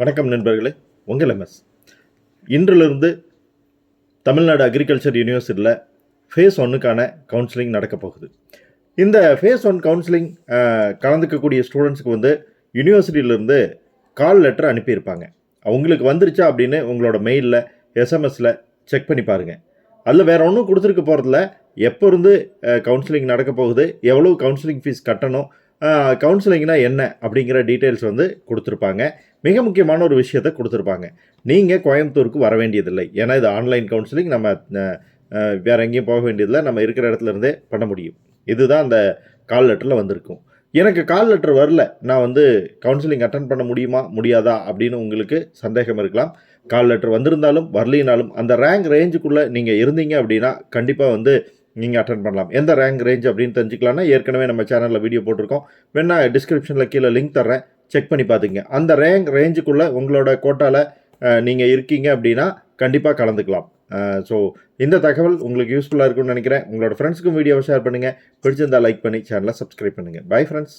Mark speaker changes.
Speaker 1: வணக்கம் நண்பர்களே, உங்கள் எம்எஸ். இன்றிலிருந்து தமிழ்நாடு அக்ரிகல்ச்சர் யூனிவர்சிட்டியில் ஃபேஸ் 1க்கான கவுன்சிலிங் நடக்க போகுது. இந்த ஃபேஸ் 1 கவுன்சிலிங் கலந்துக்கக்கூடிய ஸ்டூடெண்ட்ஸுக்கு வந்து யூனிவர்சிட்டியிலேருந்து கால் லெட்டர் அனுப்பியிருப்பாங்க. அவங்களுக்கு வந்துருச்சா அப்படின்னு உங்களோட மெயிலில் எஸ்எம்எஸில் செக் பண்ணி பாருங்கள். அதில் வேறு ஒன்றும் கொடுத்துருக்க போகிறதில்ல. எப்போ இருந்து கவுன்சிலிங் நடக்க போகுது, எவ்வளோ கவுன்சிலிங் ஃபீஸ் கட்டணும், கவுன்சிலிங்னா என்ன அப்படிங்கிற டீட்டெயில்ஸ் வந்து கொடுத்துருப்பாங்க. மிக முக்கியமான ஒரு விஷயத்தை கொடுத்துருப்பாங்க. நீங்கள் கோயம்புத்தூருக்கு வர வேண்டியதில்லை. ஏன்னா இது ஆன்லைன் கவுன்சிலிங். நம்ம வேறு எங்கேயும் போக வேண்டியதில்லை. நம்ம இருக்கிற இடத்துல இருந்தே பண்ண முடியும். இதுதான் அந்த கால் லெட்டரில் வந்திருக்கும். எனக்கு கால் லெட்டர் வரல, நான் வந்து கவுன்சிலிங் அட்டன் பண்ண முடியுமா முடியாதா அப்படின்னு உங்களுக்கு சந்தேகம் இருக்கலாம். கால் லெட்டர் வந்திருந்தாலும் வரலினாலும் அந்த ரேங்க் ரேஞ்சுக்குள்ளே நீங்கள் இருந்தீங்க அப்படின்னா கண்டிப்பாக வந்து நீங்கள் அட்டன் பண்ணலாம். எந்த ரேங்க் ரேஞ்ச் அப்படின்னு தெரிஞ்சுக்கலாம்னா ஏற்கனவே நம்ம சேனலில் வீடியோ போட்டிருக்கோம். வேணா டிஸ்கிரிப்ஷனில் கீழே லிங்க் தர்றேன், செக் பண்ணி பார்த்துங்க. அந்த ரேங்க் ரேஞ்சுக்குள்ளே உங்களோட கோட்டாவில் நீங்கள் இருக்கீங்க அப்படின்னா கண்டிப்பாக கலந்துக்கலாம். ஸோ இந்த தகவல் உங்களுக்கு யூஸ்ஃபுல்லாக இருக்கும்னு நினைக்கிறேன். உங்களோட ஃப்ரெண்ட்ஸுக்கும் வீடியோவை ஷேர் பண்ணுங்கள். பிடிச்சிருந்தால் லைக் பண்ணி சேனலை சப்ஸ்கிரைப் பண்ணுங்கள். Bye friends.